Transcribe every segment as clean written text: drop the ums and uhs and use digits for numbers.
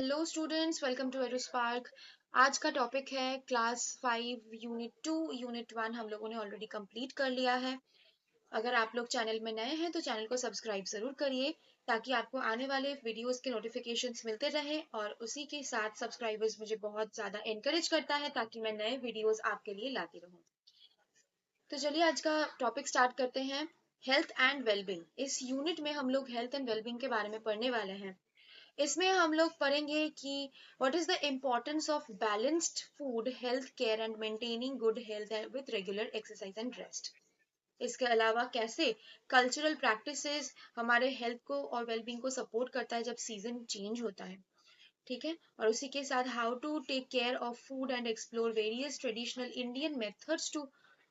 Hello students, welcome to Aerospark. आज का topic है क्लास 5 यूनिट 2 यूनिट 1 हम लोगों ने ऑलरेडी कंप्लीट कर लिया है। अगर आप लोग चैनल में नए हैं तो चैनल को सब्सक्राइब जरूर करिए ताकि आपको आने वाले वीडियोस के नोटिफिकेशंस मिलते रहे और उसी के साथ सब्सक्राइबर्स मुझे बहुत ज़्यादा एनकरेज करता है ताकि मैं नए वीडियोस आपके लिए लाती रहूँ। तो चलिए आज का टॉपिक स्टार्ट करते हैं। Health and wellbeing. इस यूनिट में हम लोग हेल्थ एंड वेलबींग के बारे में पढ़ने वाले हैं। इसमें हम लोग पढ़ेंगे कि what is the importance of balanced food, health care and maintaining good health with regular exercise and rest. इसके अलावा कैसे कल्चरल प्रैक्टिसेस हमारे हेल्थ को और वेलबींग को सपोर्ट करता है जब सीजन चेंज होता है। ठीक है। और उसी के साथ how to take care of food and explore various traditional Indian methods to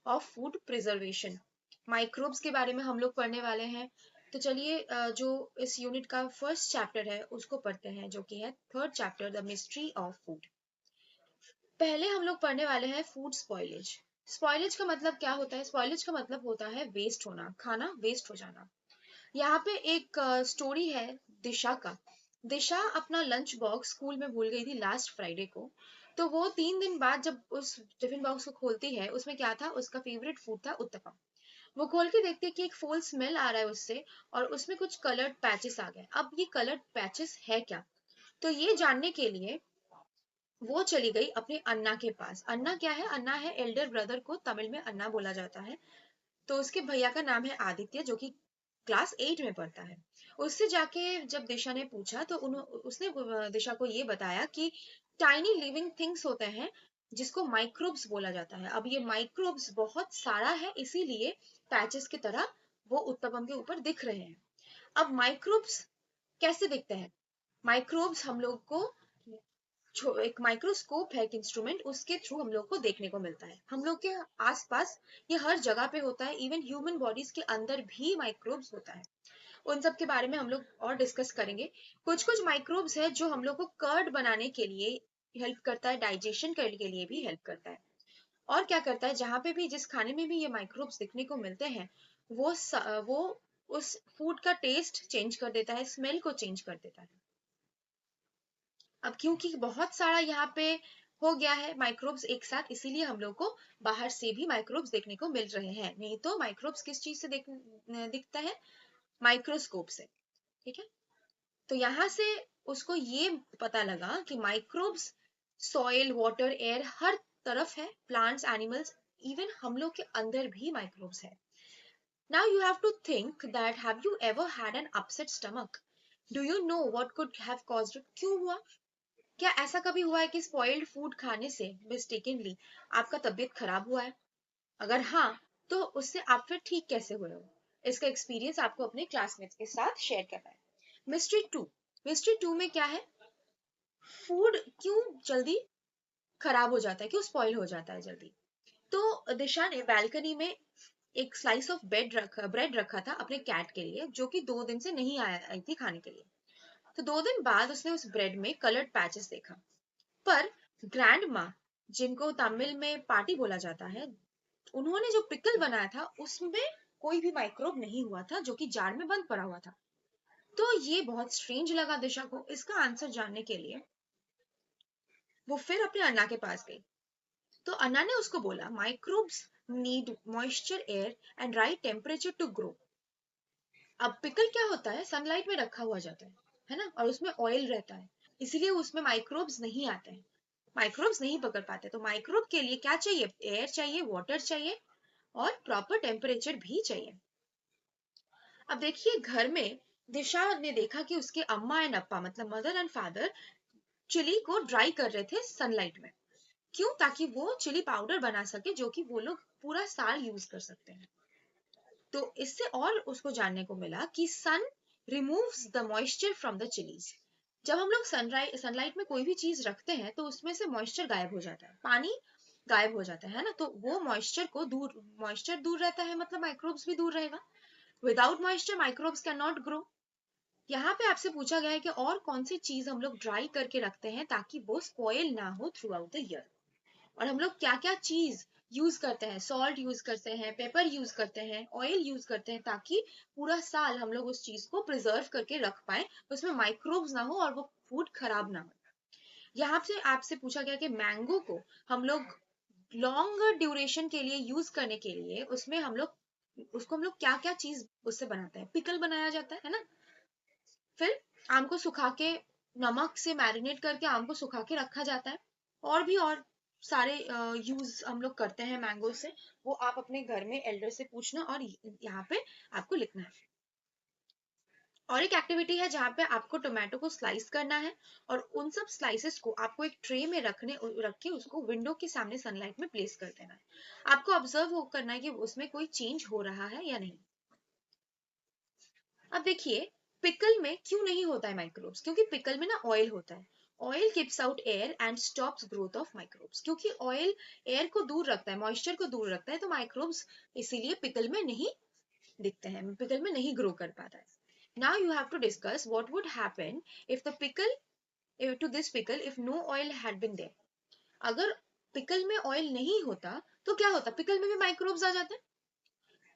of food preservation. Microbes के बारे में हम लोग पढ़ने वाले हैं। तो चलिए जो इस यूनिट का फर्स्ट चैप्टर है उसको पढ़ते हैं, जो कि है third chapter, the mystery of food. पहले हम लोग पढ़ने वाले हैं फूड स्पॉइलेज। स्पॉइलेज का मतलब क्या होता है? स्पॉइलेज का मतलब होता है वेस्ट होना, खाना वेस्ट हो जाना। यहाँ पे एक स्टोरी है दिशा का। दिशा अपना लंच बॉक्स स्कूल में भूल गई थी लास्ट फ्राइडे को। तो वो 3 दिन बाद जब उस टिफिन बॉक्स को खोलती है, उसमें क्या था? उसका फेवरेट फूड था उत्तपम। वो खोल के देखती है कि एक फोल स्मेल आ रहा है उससे और उसमें कुछ कलर्ड पैचेस आ गए। अब ये कलर्ड पैचेस है क्या? तो ये जानने के लिए वो चली गई अपने अन्ना के पास। अन्ना क्या है? अन्ना है एल्डर ब्रदर को तमिल में अन्ना बोला जाता है। तो उसके भैया का नाम है आदित्य, जो कि क्लास 8 में पढ़ता है। उससे जाके जब दिशा ने पूछा तो उसने दिशा को ये बताया कि टाइनी लिविंग थिंग्स होते हैं जिसको माइक्रोब्स बोला जाता है। अब ये माइक्रोब्स बहुत सारा है, इसीलिए पैचेस की तरह वो उत्तपम के ऊपर दिख रहे हैं। अब माइक्रोब्स कैसे दिखते हैं? माइक्रोब्स हम लोग को एक माइक्रोस्कोप है, एक इंस्ट्रूमेंट, उसके थ्रू हम लोग को देखने को मिलता है। हम लोग के आसपास ये हर जगह पे होता है। इवन ह्यूमन बॉडीज के अंदर भी माइक्रोब्स होता है। उन सब के बारे में हम लोग और डिस्कस करेंगे। कुछ कुछ माइक्रोब्स है जो हम लोग को कर्ड बनाने के लिए हेल्प करता है, डाइजेशन करने के लिए भी हेल्प करता है। और क्या करता है? जहाँ पे भी, जिस खाने में भी ये माइक्रोब्स दिखने को मिलते हैं, वो उस फूड का टेस्ट चेंज कर देता है, स्मेल को चेंज कर देता है। अब क्योंकि बहुत सारा यहाँ पे हो गया है माइक्रोब्स एक साथ, इसीलिए हम लोग को बाहर से भी माइक्रोब्स देखने को मिल रहे हैं। नहीं तो माइक्रोब्स किस चीज से दिखता है? माइक्रोस्कोप से। ठीक है। तो यहाँ से उसको ये पता लगा कि माइक्रोब्स सॉइल, वाटर, एयर, हर तरफ है। प्लांट्स, एनिमल्स, इवन हम लोग के अंदर भी माइक्रोब्स है। Now you have to think that have you ever had an upset stomach? Do you know what could have caused it? क्यों हुआ? क्या ऐसा कभी हुआ है कि स्पॉइल्ड फूड खाने से मिस्टेकनली आपका तबीयत खराब हुआ है? अगर हाँ, तो उससे आप फिर ठीक कैसे हुए हो? इसका एक्सपीरियंस आपको अपने क्लासमेट्स के साथ शेयर करना है। Mystery to. मिस्ट्री टू में क्या है? फूड क्यों जल्दी खराब हो जाता है, क्यों स्पॉइल हो जाता है जल्दी? तो दिशा ने बालकनी में एक स्लाइस ऑफ ब्रेड रखा था अपने कैट के लिए, जो कि 2 दिन से नहीं आई थी खाने के लिए। तो 2 दिन बाद उसने उस ब्रेड में कलर्ड पैचेस देखा। पर ग्रैंड माँ, जिनको तमिल में पार्टी बोला जाता है, उन्होंने जो पिकल बनाया था उसमें कोई भी माइक्रोब नहीं हुआ था, जो कि जार में बंद पड़ा हुआ था। तो ये बहुत स्ट्रेंज लगा दिशा को। इसका आंसर जानने के लिए वो फिर अपने अन्ना के पास गई। तो अन्ना ने उसको बोला, microbes need moisture, air and right temperature to grow. अब पिकल क्या होता है? सनलाइट में रखा हुआ जाता है ना, और उसमें ऑयल रहता है, इसीलिए उसमें माइक्रोब्स नहीं आते हैं, माइक्रोब्स नहीं पकड़ पाते। तो माइक्रोब के लिए क्या चाहिए? एयर चाहिए, वाटर चाहिए और प्रॉपर टेम्परेचर भी चाहिए। अब देखिए, घर में दिशा ने देखा कि उसके अम्मा एंड अप्पा, मतलब मदर एंड फादर, चिली को ड्राई कर रहे थे सनलाइट में। क्यों? ताकि वो चिली पाउडर बना सके, जो कि वो लोग पूरा साल यूज कर सकते हैं। तो इससे और उसको जानने को मिला कि sun removes the moisture from the chillies. जब हम लोग सनलाइट में कोई भी चीज रखते हैं तो उसमें से मॉइस्चर गायब हो जाता है, पानी गायब हो जाता है ना। तो वो मॉइस्चर दूर रहता है, मतलब माइक्रोब्स भी दूर रहेगा। Without moisture microbes can not grow. यहाँ पे आपसे पूछा गया है कि और कौन सी चीज हम लोग ड्राई करके रखते हैं ताकि वो स्पॉइल ना हो थ्रू आउट द ईयर। और हम लोग क्या क्या चीज यूज करते हैं? सॉल्ट यूज करते हैं, पेपर यूज करते हैं, ऑयल यूज करते हैं, ताकि पूरा साल हम लोग उस चीज को प्रिजर्व करके रख पाए, उसमें माइक्रोब्स ना हो और वो फूड खराब ना हो। यहाँ से आपसे पूछा गया कि मैंगो को हम लोग लॉन्गर ड्यूरेशन के लिए यूज करने के लिए उसमें हम लोग क्या क्या चीज उससे बनाते हैं। पिकल बनाया जाता है ना, फिर आम को सुखा के नमक से मैरिनेट करके आम को सुखा के रखा जाता है, और भी और सारे यूज हम लोग करते हैं मैंगो से। वो आप अपने घर में एल्डर से पूछना और यहाँ पे आपको लिखना है। और एक एक्टिविटी है जहाँ पे आपको टोमेटो को स्लाइस करना है और उन सब स्लाइसेस को आपको एक ट्रे में रख के उसको विंडो के सामने सनलाइट में प्लेस कर देना है। आपको ऑब्जर्व करना है कि उसमें कोई चेंज हो रहा है या नहीं। अब देखिए पिकल में क्यों नहीं होता है माइक्रोब्स, क्योंकि पिकल में ना ऑयल होता है। Oil keeps out air and stops growth of microbes. क्योंकि ऑयल एयर को दूर रखता है, मॉइस्चर को दूर रखता है, तो माइक्रोब्स इसीलिए पिकल में नहीं दिखते हैं, पिकल में नहीं ग्रो कर पाता है। Now you have to discuss what would happen if the pickle to this pickle if no oil had been there. अगर पिकल में ऑयल नहीं होता तो क्या होता, पिकल में भी माइक्रोब्स आ जाते हैं।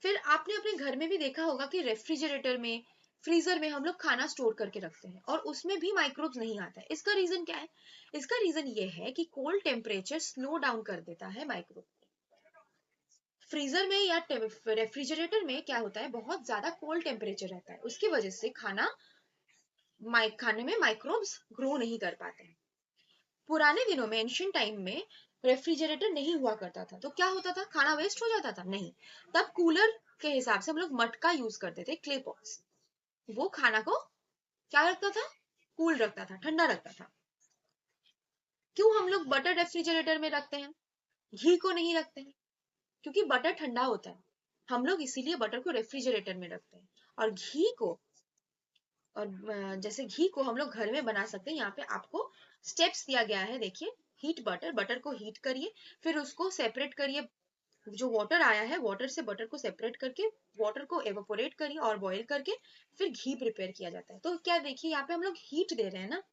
फिर आपने अपने घर में भी देखा होगा कि रेफ्रिजरेटर में, फ्रीजर में हम लोग खाना स्टोर करके रखते हैं और उसमें भी माइक्रोब्स नहीं आता है। इसका रीजन क्या है? इसका रीजन ये है कि कोल्ड टेम्परेचर स्लो डाउन कर देता है माइक्रोब। फ्रीजर में या रेफ्रिजरेटर में क्या होता है, बहुत ज्यादा कोल्ड टेम्परेचर रहता है, उसकी वजह से खाने में माइक्रोब्स ग्रो नहीं कर पाते हैं। पुराने दिनों में, एंशिएंट टाइम में रेफ्रिजरेटर नहीं हुआ करता था, तो क्या होता था, खाना वेस्ट हो जाता था? नहीं। तब कूलर के हिसाब से हम लोग मटका यूज करते थे, क्ले पॉट्स। वो खाना को क्या रखता था, कूल रखता था, ठंडा रखता था। क्यों हम लोग बटर रेफ्रिजरेटर में रखते हैं, घी को नहीं रखते हैं? क्योंकि बटर ठंडा होता है, हम लोग इसीलिए बटर को रेफ्रिजरेटर में रखते हैं। और घी को, और जैसे घी को हम लोग घर में बना सकते हैं, यहाँ पे आपको स्टेप्स दिया गया है, देखिए। हीट बटर, बटर को हीट करिए, फिर उसको सेपरेट करिए, जो वाटर आया है वाटर से बटर को सेपरेट करके वाटर को एवोपोरेट करिए और बॉईल करके फिर घी प्रिपेयर किया जाता है। तो क्या देखिए यहाँ पे हम लोग हीट दे रहे हैं ना,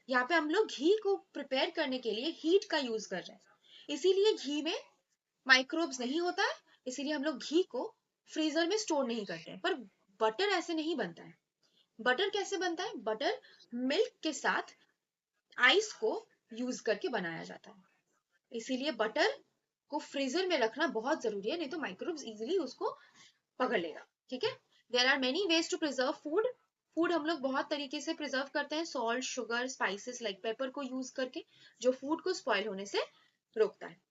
यहाँ पे हम लोग घी को प्रिपेयर करने के लिए हीट का यूज कर रहे हैं, इसीलिए घी में माइक्रोब्स नहीं होता है, इसीलिए हम लोग घी को फ्रीजर में स्टोर नहीं करते हैं। पर बटर ऐसे नहीं बनता है। बटर कैसे बनता है, बटर मिल्क के साथ आइस को यूज करके बनाया जाता है, इसीलिए बटर को फ्रीजर में रखना बहुत जरूरी है, नहीं तो माइक्रोब्स इजीली उसको पकड़ लेगा। ठीक है। There are many ways to preserve food. Food हम लोग बहुत तरीके से प्रिजर्व करते हैं, salt, sugar, spices like pepper को यूज करके, जो फूड को स्पॉइल होने से रोकता है।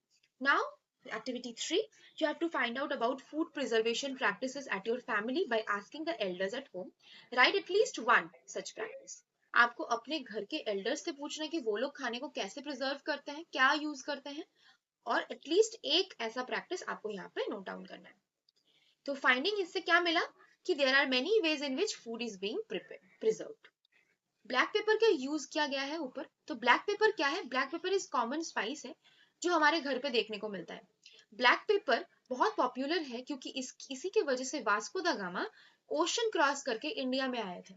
Now, activity 3, you have to find out about food preservation practices at your family by asking the elders at home. Write at least one such practice. आपको अपने घर के एल्डर्स से पूछना है कि वो लोग खाने को कैसे प्रिजर्व करते हैं, क्या यूज करते हैं, और एटलीस्ट एक ऐसा प्रैक्टिस आपको यहाँ पे नोट डाउन करना है। तो फाइंडिंग इससे क्या मिला कि there are many ways in which food is being preserved. Black pepper का यूज किया गया है ऊपर। तो ब्लैक पेपर क्या है, black pepper is common spice है जो हमारे घर पे देखने को मिलता है। ब्लैक पेपर बहुत पॉपुलर है क्योंकि इसी की वजह से वास्को दा गामा ओशन क्रॉस करके इंडिया में आए थे,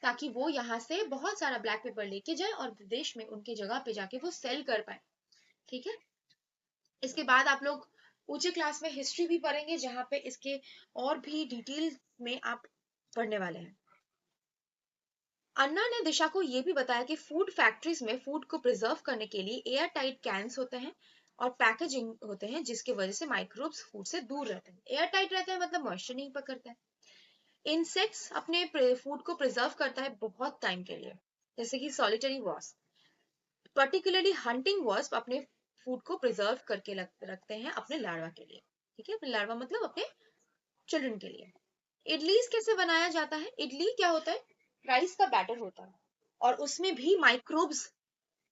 ताकि वो यहाँ से बहुत सारा ब्लैक पेपर लेके जाए और विदेश में उनकी जगह पे जाके वो सेल कर पाए। ठीक है। इसके बाद आप लोग ऊंचे क्लास में हिस्ट्री भी पढ़ेंगे, जहाँ पे इसके और भी डिटेल में आप पढ़ने वाले हैं। अन्ना ने दिशा को ये भी बताया कि फूड फैक्ट्रीज में फूड को प्रिजर्व करने के लिए एयर टाइट कैंस होते हैं और पैकेजिंग होते हैं, जिसकी वजह से माइक्रोब्स फूड से दूर रहते हैं। एयर टाइट रहता है मतलब मॉइस्चर नहीं पकड़ता है। इंसेक्ट्स अपने फूड को प्रिजर्व करता है बहुत टाइम के लिए, जैसे कि solitary wasp, particularly hunting wasp अपने फूड को प्रिजर्व करके रखते हैं अपने लार्वा के लिए। ठीक है, अपने लार्वा मतलब अपने चिल्ड्रन के लिए। इडलीज कैसे बनाया जाता है, इडली क्या होता है, राइस का बैटर होता है और उसमें भी माइक्रोब्स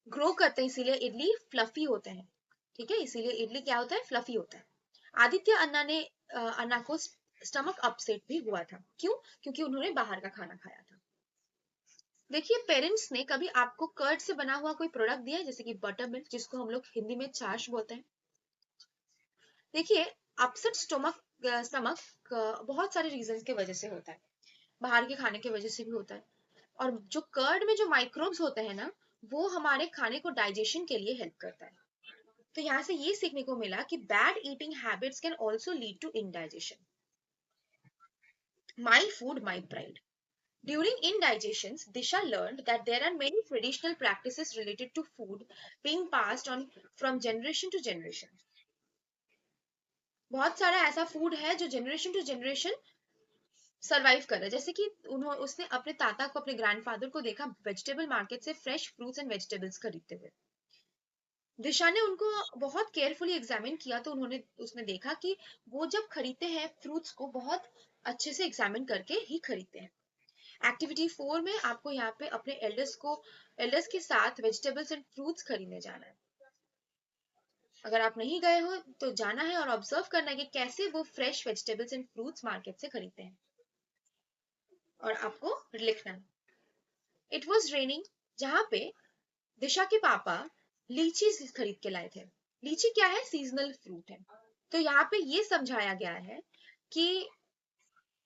ग्रो करते हैं, इसीलिए इडली फ्लफी होते हैं। ठीक है, इसीलिए इडली क्या होता है, फ्लफी होता है। आदित्य अन्ना को स्टमक अपसेट भी हुआ था, क्यों, क्योंकि उन्होंने बाहर का खाना खाया था। देखिए पेरेंट्स ने कभी आपको कर्ड से बना हुआ कोई प्रोडक्ट दिया है, जैसे कि बटर मिल्क, जिसको हम लोग हिंदी में छाछ बोलते हैं। देखिए अपसेट स्टमक बहुत सारे रीजन की वजह से होता है, बाहर के खाने की वजह से भी होता है, और जो कर्ड में जो माइक्रोब्स होते हैं ना, वो हमारे खाने को डाइजेशन के लिए हेल्प करता है। तो यहाँ से ये सीखने को मिला कि bad eating habits can also lead to indigestion. My food my pride. During indigestions, Disha learned that there are many traditional practices related to food being passed on from generation to generation. बहुत सारा ऐसा food है जो generation to generation survive कर रहा है, जैसे कि उसने अपने ताता को, अपने ग्रैंडफादर को देखा वेजिटेबल मार्केट से फ्रेश फ्रूट्स एंड वेजिटेबल्स खरीदते हुए। दिशा ने उनको बहुत केयरफुली एग्जामिन किया, तो उसने देखा कि वो जब खरीदते हैं फ्रूट्स को बहुत अच्छे से एग्जामिन करके ही खरीदते हैं। एक्टिविटी 4 में आपको यहाँ पे अपने एल्डर्स के साथ वेजिटेबल्स एंड फ्रूट्स खरीदने जाना है। अगर आप नहीं गए हो तो जाना है और ऑब्जर्व करना है कि कैसे वो fresh vegetables and fruits market से खरीदते हैं, और आपको लिखना है। इट वॉज रेनिंग, जहाँ पे दिशा के पापा लीची खरीद के लाए थे। लीची क्या है? सीजनल फ्रूट है। तो यहाँ पे ये समझाया गया है कि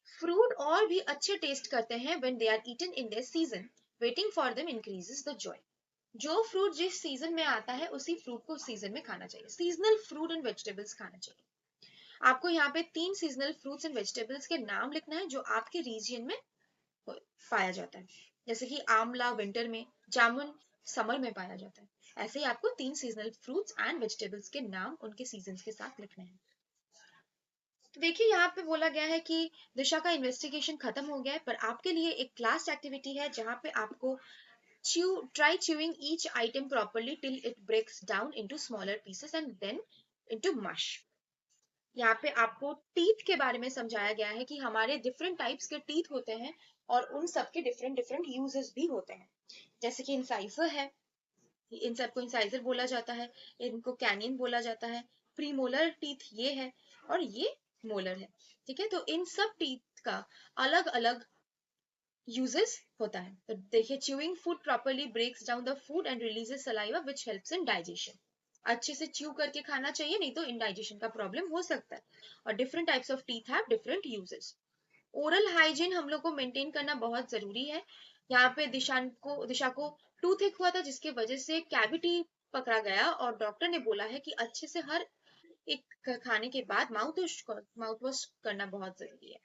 फ्रूट और भी अच्छे टेस्ट करते हैं when they are eaten in their season. Waiting for them increases the joy. जो फ्रूट जिस सीजन में आता है उसी फ्रूट को सीजन में खाना चाहिए। सीजनल फ्रूट एंड वेजिटेबल्स खाना चाहिए। आपको यहाँ पे 3 सीजनल फ्रूट्स एंड वेजिटेबल्स के नाम लिखना है जो आपके रीजन में पाया जाता है, जैसे कि आमला विंटर में, जामुन समर में पाया जाता है। ऐसे ही आपको 3 सीजनल फ्रूट्स एंड वेजिटेबल्स के नाम उनके सीजन के साथ लिखने हैं। तो देखिए यहाँ पे बोला गया है कि दिशा का इन्वेस्टिगेशन खत्म हो गया है, पर आपके लिए एक क्लास एक्टिविटी है जहाँ पे आपको try chewing each item properly till it breaks down into smaller pieces and then into mush. यहाँ पे आपको टीथ के बारे में समझाया गया है कि हमारे डिफरेंट टाइप्स के टीथ होते हैं और उन सब के डिफरेंट डिफरेंट यूजेस भी होते हैं। जैसे कि इंसाइजर है, इन सबको इंसाइजर बोला जाता है, इनको कैनियन बोला जाता है, प्रीमोलर टीथ ये है और ये मोलर है। ठीक है, तो इन सब टीथ का अलग अलग यूजेस होता है। तो देखिए, chewing food properly breaks down the food and releases saliva which helps in digestion. अच्छे से च्यू करके खाना चाहिए, नहीं तो इंडाइजेशन का प्रॉब्लम हो सकता है। और different types of teeth have different uses. Oral hygiene हम लोग को मेंटेन करना बहुत जरूरी है। यहाँ पे दिशा को टूथ एक हुआ था जिसकी वजह से कैविटी पकड़ा गया, और डॉक्टर ने बोला है कि अच्छे से हर एक खाने के बाद माउथ वॉश करना बहुत जरूरी है।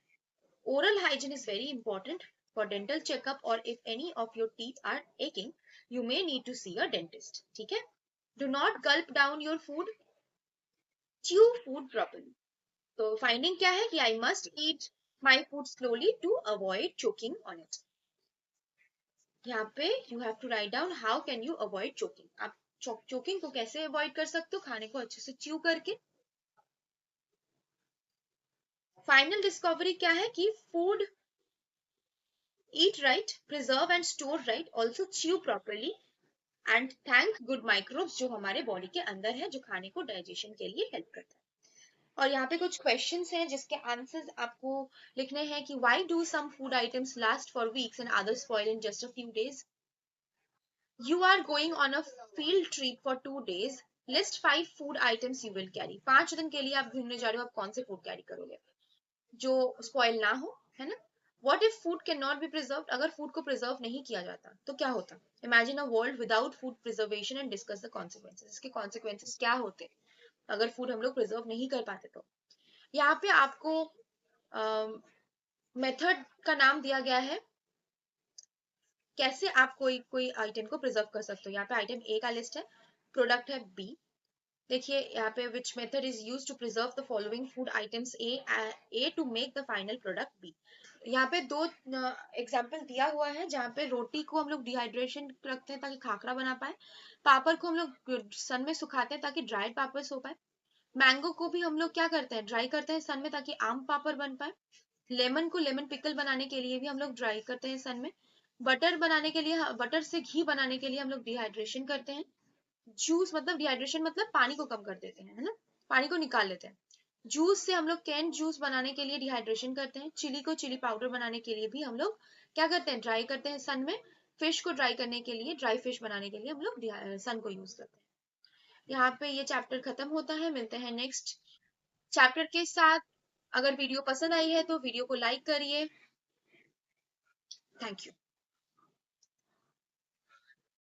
Oral hygiene is very important for dental checkup, और if any of your teeth are aching you may need to see a dentist. ठीक है, do not gulp down your food, chew food properly. तो finding क्या है कि I must eat my food slowly to avoid choking on it. यहाँ पे you have to write down how can you avoid choking. आप choking को कैसे avoid कर सकते हो? खाने को अच्छे से च्यू करके। फाइनल डिस्कवरी क्या है कि food eat right, preserve and store right, also chew properly and thank good microbes जो हमारे बॉडी के अंदर है, जो खाने को डाइजेशन के लिए हेल्प करता है। और यहाँ पे कुछ क्वेश्चंस हैं जिसके आंसर्स आपको लिखने हैं कि why do some food items last for weeks and others spoil in just a few days? You are going on a field trip for 2 days. List 5 food items you will carry. 5 दिन के लिए आप घूमने जा रहे हो, आप कौन से फूड कैरी करोगे जो स्पॉइल ना हो, है ना? What if food cannot be preserved? अगर फूड को प्रिजर्व नहीं किया जाता तो क्या होता? Imagine a world without food preservation and discuss the consequences. इसके consequences क्या होते अगर फूड हम लोग प्रिजर्व नहीं कर पाते तो? यहाँ पे आपको मेथड का नाम दिया गया है कैसे आप कोई आइटम को प्रिजर्व कर सकते हो। यहाँ पे आइटम ए का लिस्ट है, प्रोडक्ट है बी। देखिए यहाँ पे which method is use to preserve the following food items A to make the final product B. यहाँ पे 2 एग्जाम्पल दिया हुआ है जहाँ पे रोटी को हम लोग डिहाइड्रेशन रखते हैं ताकि खाखरा बना पाए, पापड़ को हम लोग सन में सुखाते हैं ताकि ड्राइड पापड़ हो पाए, मैंगो को भी हम लोग क्या करते हैं, ड्राई करते हैं सन में ताकि आम पापड़ बन पाए, लेमन को लेमन पिकल बनाने के लिए भी हम लोग ड्राई करते हैं सन में, बटर बनाने के लिए, बटर से घी बनाने के लिए हम लोग डिहाइड्रेशन करते हैं, जूस मतलब डिहाइड्रेशन मतलब पानी को कम कर देते हैं, है ना, पानी को निकाल लेते हैं। जूस से हम लोग कैन जूस बनाने के लिए डिहाइड्रेशन करते हैं, चिली को चिली पाउडर बनाने के लिए भी हम लोग क्या करते हैं, ड्राई करते हैं सन में, फिश को ड्राई करने के लिए, ड्राई फिश बनाने के लिए हम लोग सन को यूज करते हैं। यहाँ पे ये चैप्टर खत्म होता है, मिलते हैं नेक्स्ट चैप्टर के साथ। अगर वीडियो पसंद आई है तो वीडियो को लाइक करिए। Thank you.